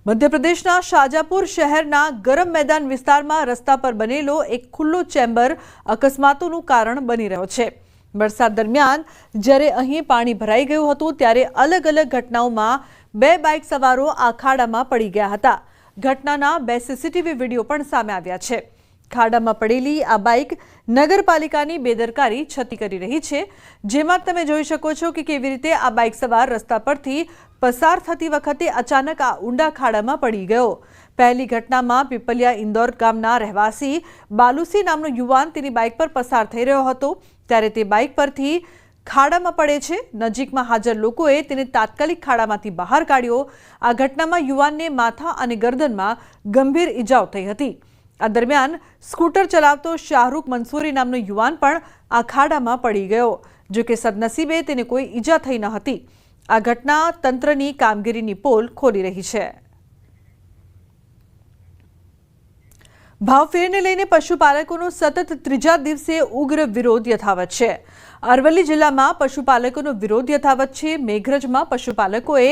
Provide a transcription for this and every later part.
મધ્યપ્રદેશના શાજાપુર શહેરના ગરમ મેદાન વિસ્તારમાં રસ્તા પર બનેલો એક ખુલ્લો ચેમ્બર અકસ્માતોનું કારણ બની રહ્યો છે। વરસાદ દરમિયાન જ્યારે અહીં પાણી ભરાઈ ગયું હતું ત્યારે અલગ અલગ ઘટનાઓમાં બે બાઇક સવારો આ ખાડામાં પડી ગયા હતા। ઘટનાના બે સીસીટીવી વિડીયો પણ સામે આવ્યા છે। ખાડામાં પડેલી આ બાઇક નગરપાલિકાની બેદરકારી છતી કરી રહી છે, જેમાં તમે જોઈ શકો છો કે કેવી રીતે આ બાઇક સવાર રસ્તા પરથી પસાર થતી વખતે અચાનક આ ઊંડા ખાડામાં પડી ગયો। પહેલી ઘટનામાં પીપલિયા ઇન્દોર ગામના રહેવાસી બાલુસી નામનો યુવાન તેની બાઇક પર પસાર થઈ રહ્યો હતો ત્યારે તે બાઇક પરથી ખાડામાં પડે છે। નજીકમાં હાજર લોકોએ તેને તાત્કાલિક ખાડામાંથી બહાર કાઢ્યો। આ ઘટનામાં યુવાનને માથા અને ગરદનમાં ગંભીર ઈજાઓ થઈ હતી। આ દરમિયાન સ્કૂટર ચલાવતો શાહરૂખ મંસૂરી નામનો યુવાન પણ આ ખાડામાં પડી ગયો, જો કે સદનસીબે તેને કોઈ ઈજા થઈ ન હતી। આ ઘટના તંત્રની કામગીરીની પોલ ખોલી રહી છે। ભાવફેરને લઈને પશુપાલકોનો સતત ત્રીજા દિવસે ઉગ્ર વિરોધ યથાવત છે। અરવલ્લી જિલ્લામાં પશુપાલકોનો વિરોધ યથાવત છે। મેઘરજમાં પશુપાલકોએ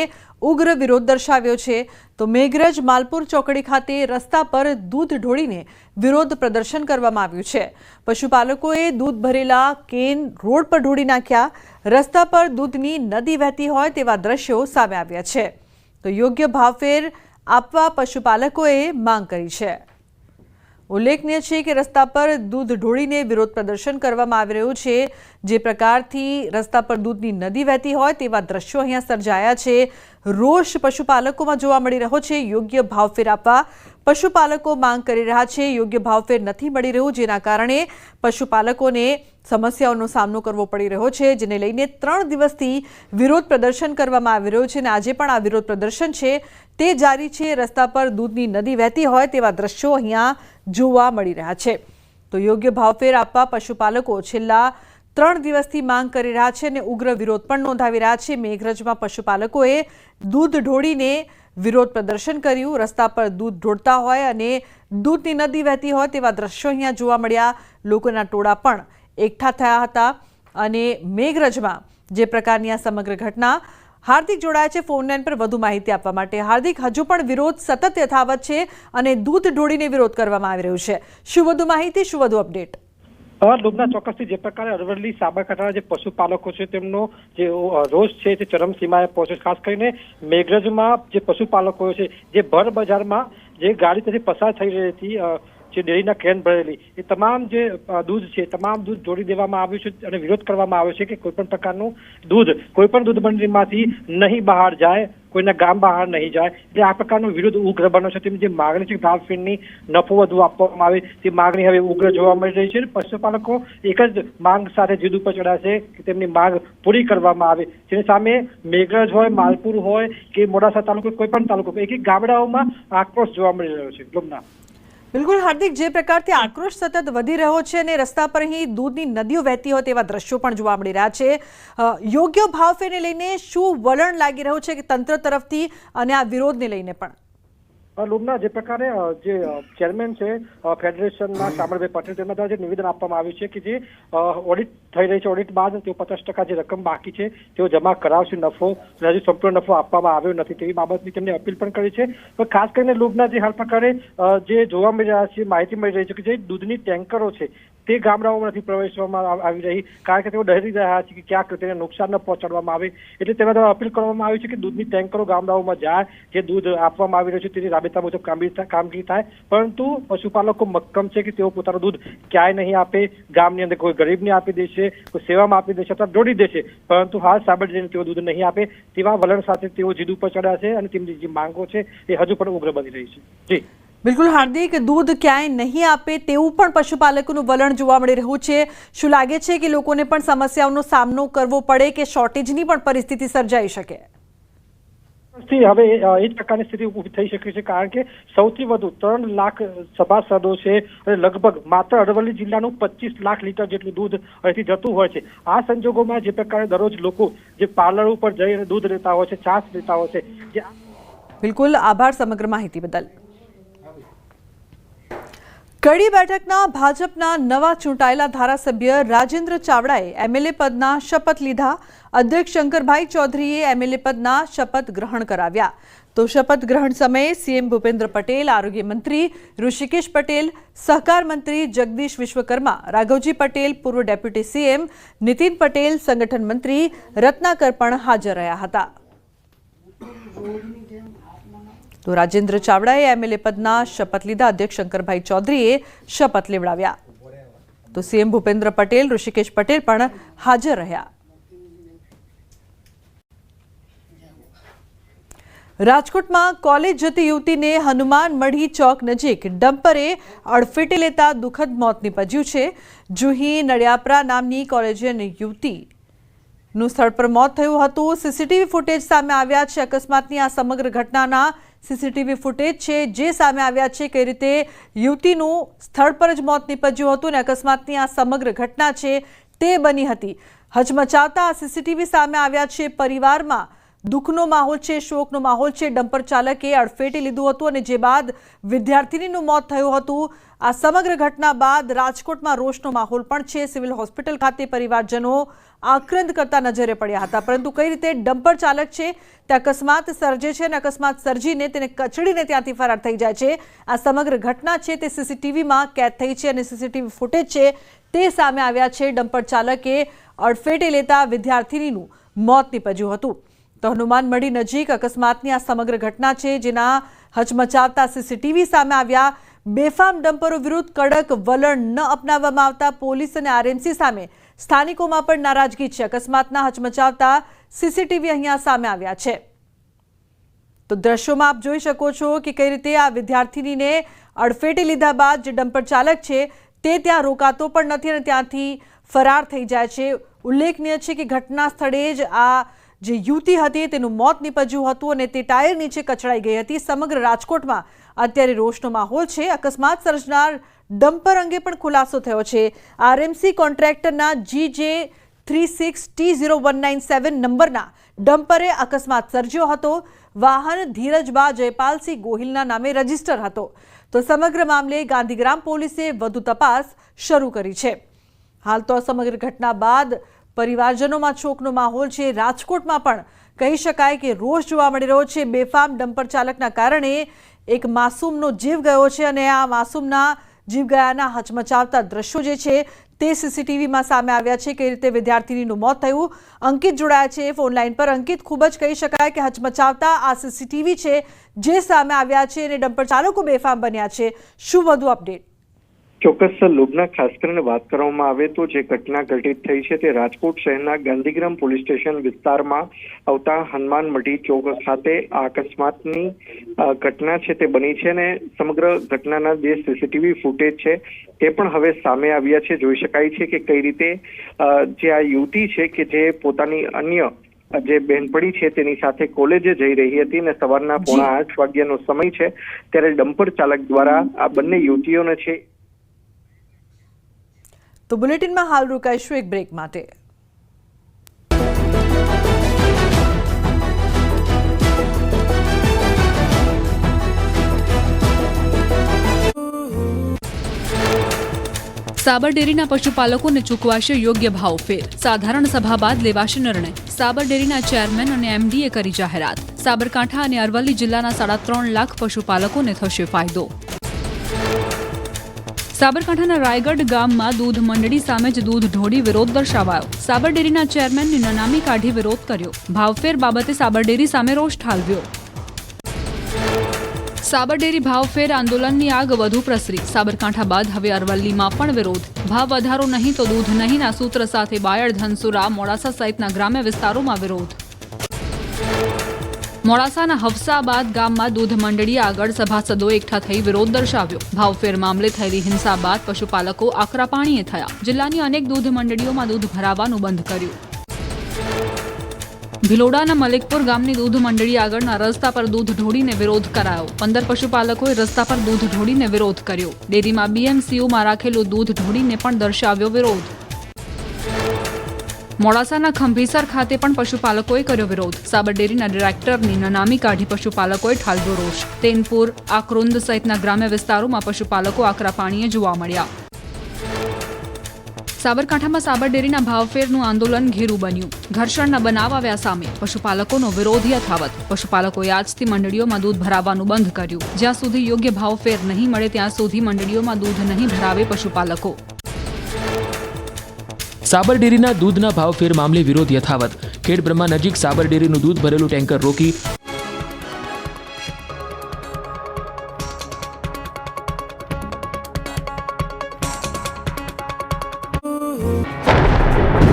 ઉગ્ર વિરોધ દર્શાવ્યો છે તો મેઘરજ માલપુર ચોકડી ખાતે રસ્તા પર દૂધ ઢોળીને વિરોધ પ્રદર્શન કરવામાં આવ્યું છે। પશુપાલકોએ દૂધ ભરેલા કેન રોડ પર ઢોળી નાખ્યા। રસ્તા પર દૂધની નદી વહેતી હોય તેવા દ્રશ્યો સામે આવ્યા છે તો યોગ્ય ભાવફેર આપવા પશુપાલકોએ માંગ કરી છે। ઉલ્લેખનીય છે કે રસ્તા પર દૂધ ઢોળીને વિરોધ પ્રદર્શન કરવામાં આવી રહ્યું છે। જે પ્રકારથી રસ્તા પર દૂધની નદી વહેતી હોય તેવા દ્રશ્યો અહીંયા સર્જાયા છે। રોષ પશુપાલકોમાં જોવા મળી રહ્યો છે। યોગ્ય ભાવફેર આપવા પશુપાલકો માંગ કરી રહ્યા છે। યોગ્ય ભાવફેર નથી મળી રહ્યું, જેના કારણે પશુપાલકોને સમસ્યાઓનો સામનો કરવો પડી રહ્યો છે, જેને લઈને 3 દિવસથી વિરોધ પ્રદર્શન કરવામાં આવી રહ્યું છે અને આજે પણ આ વિરોધ પ્રદર્શન છે તે જારી છે। રસ્તા પર દૂધની નદી વહેતી હોય તેવા દ્રશ્યો અહીંયા જોવા મળી રહ્યા છે તો યોગ્ય ભાવફેર આપવા પશુપાલકો છેલ્લા 3 દિવસથી માંગ કરી રહ્યા છે અને ઉગ્ર વિરોધ પણ નોંધાવી રહ્યા છે। મેઘરજમાં પશુપાલકોએ દૂધ ઢોળીને વિરોધ પ્રદર્શન કર્યું। રસ્તા પર દૂધ ઢોળતા હોય અને દૂધની નદી વહેતી હોય તેવા દ્રશ્યો અહીંયા જોવા મળ્યા। લોકોના ટોળા પણ એકઠા થયા હતા અને મેઘરજમાં જે પ્રકારની આ સમગ્ર ઘટના। હાર્દિક જોડાયા છે ફોન લાઈન પર વધુ માહિતી આપવા માટે। હાર્દિક, હજુ પણ વિરોધ સતત યથાવત છે અને દૂધ ઢોળીને વિરોધ કરવામાં આવી રહ્યું છે, શું વધુ માહિતી, શું વધુ અપડેટ? લોબના ચોક્કસથી જે પ્રકારે અરવલ્લી સાબરકાંઠાના જે પશુપાલકો છે તેમનો જે રોષ છે તે ચરમસીમાએ પહોંચ્યો। ખાસ કરીને મેઘરજમાં જે પશુપાલકો છે જે ભર બજારમાં જે ગાડી ત્યાંથી પસાર થઈ રહી હતી, જે ડેરીના કેન ભરેલી, એ તમામ જે દૂધ છે તમામ દૂધ જોડી દેવામાં આવ્યું છે અને વિરોધ કરવામાં આવ્યો છે કે કોઈપણ પ્રકારનું દૂધ કોઈપણ દૂધ મંડળીમાંથી નહીં બહાર જાય, કોઈના ગામ બહાર નહીં જાય। એટલે આ પ્રકારનો વિરોધ ઉગ્ર બન્યો છે। તેમની જે માગણી છે ભાવફેરની નફો વધુ આપવામાં આવે તે માગણી હવે ઉગ્ર જોવા મળી રહી છે। પશુપાલકો એક જ માંગ સાથે જીદ ઉપર ચડ્યા છે કે તેમની માંગ પૂરી કરવામાં આવે, જેની સામે મેઘરજ હોય, માલપુર હોય કે મોડાસા તાલુકો, કોઈ પણ તાલુકો, એક ગામડાઓમાં આક્રોશ જોવા મળી રહ્યો છે। લોબના બિલકુલ હાર્દિક, જે પ્રકારથી આક્રોશ સતત વધી રહ્યો છે અને રસ્તા પર અહીં દૂધની નદીઓ વહેતી હોય તેવા દ્રશ્યો પણ જોવા મળી રહ્યા છે। યોગ્ય ભાવફેરને લઈને શું વલણ લાગી રહ્યું છે કે તંત્ર તરફથી અને આ વિરોધને લઈને પણ? લોબના જે પ્રકારે જે ચેરમેન છે ફેડરેશનના શામળભાઈ પટેલ, તેમના દ્વારા જે નિવેદન આપવામાં આવ્યું છે કે જે ઓડિટ થઈ રહી છે, ઓડિટ બાદ તેઓ 50% જે રકમ બાકી છે તેઓ જમા કરાવશે। નફો હજુ સંપૂર્ણ નફો આપવામાં આવ્યો નથી તેવી બાબતની તેમણે અપીલ પણ કરી છે। તો ખાસ કરીને લોબના જે હાલ પ્રકારે જે જોવા મળી રહ્યા છે, માહિતી મળી રહી છે કે જે દૂધની ટેન્કરો છે તે ગામડાઓમાં નથી પ્રવેશવામાં આવી રહી, કારણ કે તેઓ ડરી રહ્યા છે કે ક્યાંક તેને નુકસાન ન પહોંચાડવામાં આવે। એટલે તેના દ્વારા અપીલ કરવામાં આવી છે કે દૂધની ટેન્કરો ગામડાઓમાં જાય, જે દૂધ આપવામાં આવી રહ્યું છે તેની રાબેતા મુજબ કામગીરી થાય। પરંતુ પશુપાલકો મક્કમ છે કે તેઓ પોતાનું દૂધ ક્યાંય નહીં આપે, ગામની અંદર કોઈ ગરીબને આપી દેશે, કોઈ સેવામાં આપી દેશે અથવા દોડી દેશે, પરંતુ હાલ સાબર જઈને તેઓ દૂધ નહીં આપે તેવા વલણ સાથે તેઓ જીદ ઉપર ચડ્યા છે અને તેમની જે માંગો છે એ હજુ પણ ઉગ્ર બની રહી છે। જી બિલકુલ હાર્દિક, દૂધ ક્યાંય નહીં આપે તેવું પણ પશુપાલકોનું વલણ જોવા મળી રહ્યું છે। શું લાગે છે કે લોકોને પણ સમસ્યાઓનો સામનો કરવો પડે કે શોર્ટેજની પણ પરિસ્થિતિ સર્જાઈ શકે? હવે એ જ પ્રકારની સ્થિતિ ઊભી થઈ શકે છે, કારણ કે સૌથી વધુ 3 લાખ સભાસદો છે અને લગભગ માત્ર અરવલ્લી જિલ્લાનું 25 લાખ લીટર જેટલું દૂધ અહીંથી જતું હોય છે। આ સંજોગોમાં જે પ્રકારે દરરોજ લોકો જે પાર્લર ઉપર જઈને દૂધ લેતા હોય છે, છાશ લેતા હોય છે। બિલકુલ, આભાર સમગ્ર માહિતી બદલ। કડી બેઠકના ભાજપના નવા ચૂંટાયેલા ધારાસભ્ય રાજેન્દ્ર ચાવડાએ એમએલએ પદના શપથ લીધા। અધ્યક્ષ શંકરભાઈ ચૌધરીએ એમએલએ પદના શપથ ગ્રહણ કરાવ્યા। તો શપથ ગ્રહણ સમયે સીએમ ભૂપેન્દ્ર પટેલ, આરોગ્ય મંત્રી ઋષિકેશ પટેલ, સહકાર મંત્રી જગદીશ વિશ્વકર્મા, રાઘવજી પટેલ, પૂર્વ ડેપ્યુટી સીએમ નીતિન પટેલ, સંગઠન મંત્રી રત્નાકર પણ હાજર રહ્યા હતા. તો રાજેન્દ્ર ચાવડાએ એમએલએ પદના શપથ લીધા. અધ્યક્ષ શંકરભાઈ ચૌધરીએ શપથ લેવડાવ્યા. તો સીએમ ભૂપેન્દ્ર પટેલ, ઋષિકેશ પટેલ પણ હાજર રહ્યા. રાજકોટમાં કોલેજ જતી યુવતીને હનુમાન મઢી ચોક નજીક ડમ્પરે અડફેટે લેતા દુઃખદ મોત નીપજ્યું છે. જુહી નડિયાપરા નામની કોલેજિયન યુવતીનું સ્થળ પર મોત થયું હતું. સીસીટીવી ફૂટેજ સામે આવ્યા છે. અકસ્માતની આ સમગ્ર ઘટનાના સીસીટીવી ફૂટેજ છે જે સામે આવ્યા છે. કઈ રીતે યુવતીનું સ્થળ પર જ મોત નીપજ્યું હતું અને અકસ્માતની આ સમગ્ર ઘટના છે તે બની હતી. હચમચાવતા આ સીસીટીવી સામે આવ્યા છે. પરિવારમાં દુઃખનો માહોલ છે, શોકનો માહોલ છે. ડમ્પર ચાલકે અડફેટે લીધું હતું અને જે બાદ વિદ્યાર્થીનીનું મોત થયું હતું. આ સમગ્ર ઘટના બાદ રાજકોટમાં રોષનો માહોલ પણ છે. સિવિલ હોસ્પિટલ ખાતે પરિવારજનો આક્રંદ કરતા નજરે પડ્યા હતા. પરંતુ કઈ રીતે ડમ્પર ચાલક છે તે અકસ્માત સર્જે છે અને અકસ્માત સર્જીને તેને કચડીને ત્યાંથી ફરાર થઈ જાય છે. આ સમગ્ર ઘટના છે તે સીસીટીવીમાં કેદ થઈ છે અને સીસીટીવી ફૂટેજ છે તે સામે આવ્યા છે. ડમ્પર ચાલકે અડફેટે લેતા વિદ્યાર્થીનીનું મોત નીપજ્યું હતું. તો હનુમાન મઢી નજીક અકસ્માતની આ સમગ્ર ઘટના છે જેના હચમચાવતા સીસીટીવી સામે આવ્યા. બેફામ ડમ્પરો વિરુદ્ધ કડક વલણ ન અપનાવવામાં આવતા પોલીસ અને આરએમસી સામે સ્થાનિકોમાં પણ નારાજગી છે. અકસ્માતના હચમચાવતા સીસીટીવી અહીંયા સામે આવ્યા છે. તો દ્રશ્યોમાં આપ જોઈ શકો છો કે કઈ રીતે આ વિદ્યાર્થીનીને અડફેટે લીધા બાદ જે ડમ્પર ચાલક છે તે ત્યાં રોકાતો પણ નથી અને ત્યાંથી ફરાર થઈ જાય છે. ઉલ્લેખનીય છે કે ઘટના સ્થળે જ આ જે યુવતી હતી તેનું મોત નીપજ્યું હતું અને તે ટાયર નીચે કચડાઈ ગઈ હતી. સમગ્ર રાજકોટમાં અત્યારે રોષનો માહોલ છે. અકસ્માત સર્જનાર ડમ્પર અંગે પણ ખુલાસો થયો છે. આરએમસી કોન્ટ્રાક્ટરના GJ36T0197 નંબરના ડમ્પરે અકસ્માત સર્જ્યો હતો. વાહન ધીરજબા જયપાલસિંહ ગોહિલના નામે રજીસ્ટર હતો. તો સમગ્ર મામલે ગાંધીગ્રામ પોલીસે વધુ તપાસ શરૂ કરી છે. હાલ તો સમગ્ર ઘટના બાદ પરિવારજનોમાં શોકનો માહોલ છે. રાજકોટમાં પણ કહી શકાય કે રોષ જોવા મળી રહ્યો છે. બેફામ ડમ્પર ચાલકના કારણે એક માસૂમનો જીવ ગયો છે અને આ માસૂમના જીવ ગયાના હચમચાવતા દ્રશ્યો જે છે તે સીસીટીવીમાં સામે આવ્યા છે. કઈ રીતે વિદ્યાર્થીનીનું મોત થયું. અંકિત જોડાયા છે ફોનલાઈન પર. અંકિત, ખૂબ જ કહી શકાય કે હચમચાવતા આ સીસીટીવી છે જે સામે આવ્યા છે અને ડમ્પર ચાલકો બેફામ બન્યા છે. શું વધુ અપડેટ? ચોક્કસ લુબના, ખાસ કરીને વાત કરવામાં આવે તો જે ઘટના ઘટિત થઈ છે તે રાજકોટ શહેરના ગાંધીગ્રામ પોલીસ સ્ટેશન વિસ્તારમાં આવતા હનુમાન મઢી ચોક ખાતે આ અકસ્માતની ઘટના છે તે બની છે અને સમગ્ર ઘટનાના જે સીસીટીવી ફૂટેજ છે તે પણ હવે સામે આવ્યા છે. જોઈ શકાય છે કે કઈ રીતે જે આ યુવતી છે કે જે પોતાની અન્ય જે બહેનપણી છે તેની સાથે કોલેજે જઈ રહી હતી અને સવારના 8:30 વાગ્યાનો સમય છે ત્યારે ડમ્પર ચાલક દ્વારા આ બંને યુવતીઓને છે. તો બુલેટિનમાં હાલ રોકાઈશું એક બ્રેક માટે. સાબર ડેરીના પશુપાલકોને ચૂકવાશે યોગ્ય ભાવફેર. સાધારણ સભા બાદ લેવાશે નિર્ણય. સાબર ડેરીના ચેરમેન અને એમડીએ કરી જાહેરાત. સાબરકાંઠા અને અરવલ્લી જિલ્લાના 3.5 લાખ પશુપાલકોને થશે ફાયદો. સાબરકાંઠાના રાયગઢ ગામમાં દૂધ મંડળી સામે જ દૂધ ઢોળી વિરોધ દર્શાવાયો. સાબર ડેરીના ચેરમેનની નનામી કાઢી વિરોધ કર્યો. ભાવફેર બાબતે સાબર ડેરી સામે રોષ ઠાલવ્યો. સાબર ડેરી ભાવફેર આંદોલનની આગ વધુ પ્રસરી. સાબરકાંઠા બાદ હવે અરવલ્લીમાં પણ વિરોધ. ભાવ વધારો નહીં તો દૂધ નહીંના સૂત્ર સાથે બાયડ, ધનસુરા, મોડાસા સહિતના ગ્રામ્ય વિસ્તારોમાં વિરોધ. મોડાસાના હફસાબાદ ગામમાં દૂધ મંડળી આગળ સભાસદોએ એકઠા થઈ વિરોધ દર્શાવ્યો. ભાવફેર મામલે થયેલી હિંસા બાદ પશુપાલકો આકરા પાણીએ થયા. જિલ્લાની અનેક દૂધ મંડળીઓમાં દૂધ ભરાવાનું બંધ કર્યું. ભિલોડાના મલિકપુર ગામની દૂધ મંડળી આગળના રસ્તા પર દૂધ ઢોળીને વિરોધ કરાયો. 15 પશુપાલકોએ રસ્તા પર દૂધ ઢોળીને વિરોધ કર્યો. ડેરીમાં બીએમસીયુમાં રાખેલું દૂધ ઢોળીને પણ દર્શાવ્યો વિરોધ. મોડાસાના ખંભીસર ખાતે પણ પશુપાલકોએ કર્યો વિરોધ. સાબર ડેરીના ડિરેક્ટરની નનામી કાઢી પશુપાલકોએ ઠાલવ્યો રોષ. તેનપુર, આકરુંદ સહિતના ગ્રામ્ય વિસ્તારોમાં પશુપાલકો આકરા પાણીએ જોવા મળ્યા. સાબરકાંઠામાં સાબર ડેરીના ભાવફેરનું આંદોલન ઘેરું બન્યું. ઘર્ષણના બનાવ આવ્યા સામે પશુપાલકોનો વિરોધ યથાવત. પશુપાલકોએ આજથી મંડળીઓમાં દૂધ ભરાવવાનું બંધ કર્યું. જ્યાં સુધી યોગ્ય ભાવફેર નહીં મળે ત્યાં સુધી મંડળીઓમાં દૂધ નહીં ભરાવે પશુપાલકો. સાબર ડેરીના દૂધના ભાવફેર મામલે વિરોધ યથાવત. ખેડબ્રહ્મા નજીક સાબર ડેરીનું દૂધ ભરેલું ટેન્કર રોકી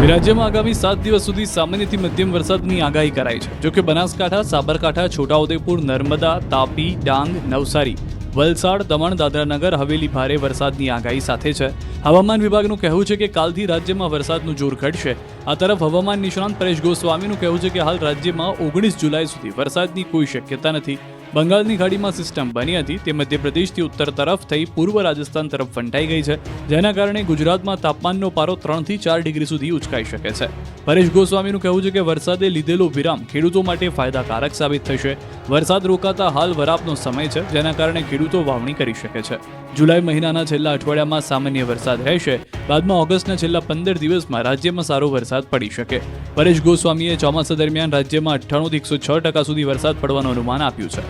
રાજ્યમાં આગામી 7 દિવસ સુધી સામાન્યથી મધ્યમ વરસાદની આગાહી કરાઈ છે. જોકે બનાસકાંઠા, સાબરકાંઠા, છોટાઉદેપુર, નર્મદા, તાપી, ડાંગ, નવસારી, વલસાડ, દમણ, દાદરાનગર હવેલી ભારે વરસાદની આગાહી સાથે છે. હવામાન વિભાગનું કહેવું છે કે કાલથી રાજ્યમાં વરસાદનું જોર ઘટશે. આ તરફ હવામાન નિષ્ણાંત પરેશ ગોસ્વામીનું કહેવું છે કે હાલ રાજ્યમાં 19 જુલાઈ સુધી વરસાદની કોઈ શક્યતા નથી. બંગાળની ખાડીમાં સિસ્ટમ બની હતી તે મધ્યપ્રદેશથી ઉત્તર તરફ થઈ પૂર્વ રાજસ્થાન તરફ ફંટાઈ ગઈ છે, જેના કારણે ગુજરાતમાં તાપમાનનો પારો 3 થી 4 ડિગ્રી સુધી ઉચકાઈ શકે છે. પરેશ ગોસ્વામીનું કહેવું છે કે વરસાદે લીધેલો વિરામ ખેડૂતો માટે ફાયદાકારક સાબિત થશે. વરસાદ રોકાતા હાલ વરાપનો સમય છે, જેના કારણે ખેડૂતો વાવણી કરી શકે છે. જુલાઈ મહિનાના છેલ્લા અઠવાડિયામાં સામાન્ય વરસાદ રહેશે. બાદમાં ઓગસ્ટના છેલ્લા 15 દિવસમાં રાજ્યમાં સારો વરસાદ પડી શકે. પરેશ ગોસ્વામીએ ચોમાસા દરમિયાન રાજ્યમાં 98 થી 106% સુધી વરસાદ પડવાનું અનુમાન આપ્યું છે.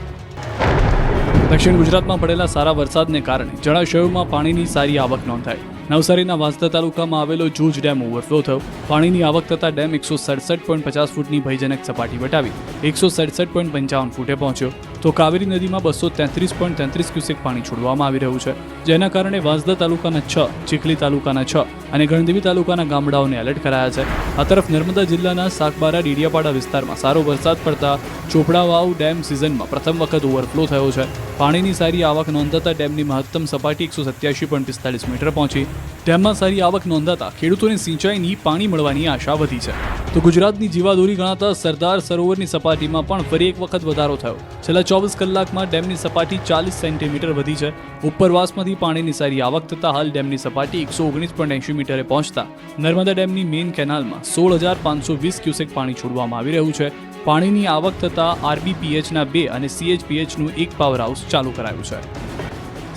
દક્ષિણ ગુજરાતમાં પડેલા સારા વરસાદને કારણે જળાશયોમાં પાણીની સારી આવક નોંધાઈ. નવસારીના વાંસદા તાલુકામાં આવેલો જૂજ ડેમ ઓવરફ્લો થયો. પાણીની આવક થતાં ડેમ 167.50 ફૂટની ભયજનક સપાટી વટાવી 167.55 ફૂટે પહોંચ્યો. તો કાવેરી નદીમાં 233.33 ક્યુસેક પાણી છોડવામાં આવી રહ્યું છે, જેના કારણે વાંસદા તાલુકાના 6, ચીખલી તાલુકાના 6 અને ગણદેવી તાલુકાના ગામડાઓને એલર્ટ કરાયા છે. આ તરફ નર્મદા જિલ્લાના સાગબારા ડેડિયાપાડા વિસ્તારમાં સારો વરસાદ પડતા ચોપડાવાવ ડેમ સિઝનમાં પ્રથમ વખત ઓવરફ્લો થયો છે. પાણીની સારી આવક નોંધાતા ડેમની મહત્તમ સપાટી 187.45 મીટર પહોંચી. ડેમમાં સારી આવક નોંધાતા ખેડૂતોને સિંચાઈની પાણી મળવાની આશા વધી છે. તો ગુજરાતની જીવાદોરી ગણાતા સરદાર સરોવરની સપાટીમાં પણ ફરી એક વખત વધારો થયો. છેલ્લા 24 કલાકમાં ડેમની સપાટી 40 સેન્ટીમીટર વધી છે. ઉપરવાસમાંથી પાણીની સારી આવક થતાં હાલ ડેમની સપાટી 119.80 મીટરે પહોંચતા નર્મદા ડેમની મેઇન કેનાલમાં 16,520 ક્યુસેક પાણી છોડવામાં આવી રહ્યું છે. પાણીની આવક થતાં આરબીપીએચના 2 અને સીએચપીએચનું 1 પાવર હાઉસ ચાલુ કરાયું છે.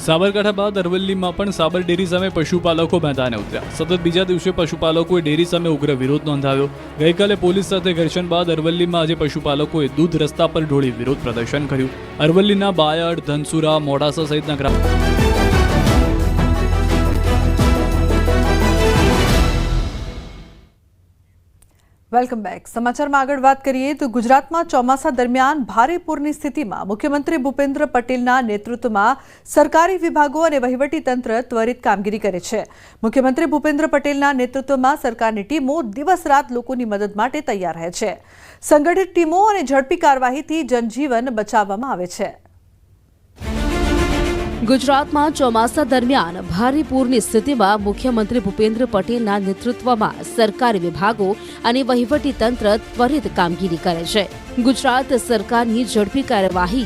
સાબરકાંઠા બાદ અરવલ્લીમાં પણ સાબર ડેરી સામે પશુપાલકો મેદાને ઉતર્યા. સતત બીજા દિવસે પશુપાલકોએ ડેરી સામે ઉગ્ર વિરોધ નોંધાવ્યો. ગઈકાલે પોલીસ સાથે ઘર્ષણ બાદ અરવલ્લીમાં આજે પશુપાલકોએ દૂધ રસ્તા પર ઢોળી વિરોધ પ્રદર્શન કર્યું. અરવલ્લીના બાયડ, ધનસુરા, મોડાસા સહિતના ગ્રામ વેલકમ બેક. સમાચારમાં આગળ વાત કરીએ તો ગુજરાતમાં ચોમાસા દરમિયાન ભારે પૂરની સ્થિતિમાં મુખ્યમંત્રી ભૂપેન્દ્ર પટેલના નેતૃત્વમાં સરકારી વિભાગો અને વહીવટીતંત્ર ત્વરિત કામગીરી કરે છે. મુખ્યમંત્રી ભૂપેન્દ્ર પટેલના નેતૃત્વમાં સરકારની ટીમો દિવસ રાત લોકોની મદદ માટે તૈયાર રહે છે. સંગઠિત ટીમો અને ઝડપી કાર્યવાહીથી જનજીવન બચાવવામાં આવે છે. ગુજરાતમાં ચોમાસા દરમિયાન ભારે પૂરની સ્થિતિમાં મુખ્યમંત્રી ભૂપેન્દ્ર પટેલના નેતૃત્વમાં સરકારી વિભાગો અને વહીવટી તંત્ર ત્વરિત કામગીરી કરે છે. ગુજરાત સરકારની ઝડપી કાર્યવાહી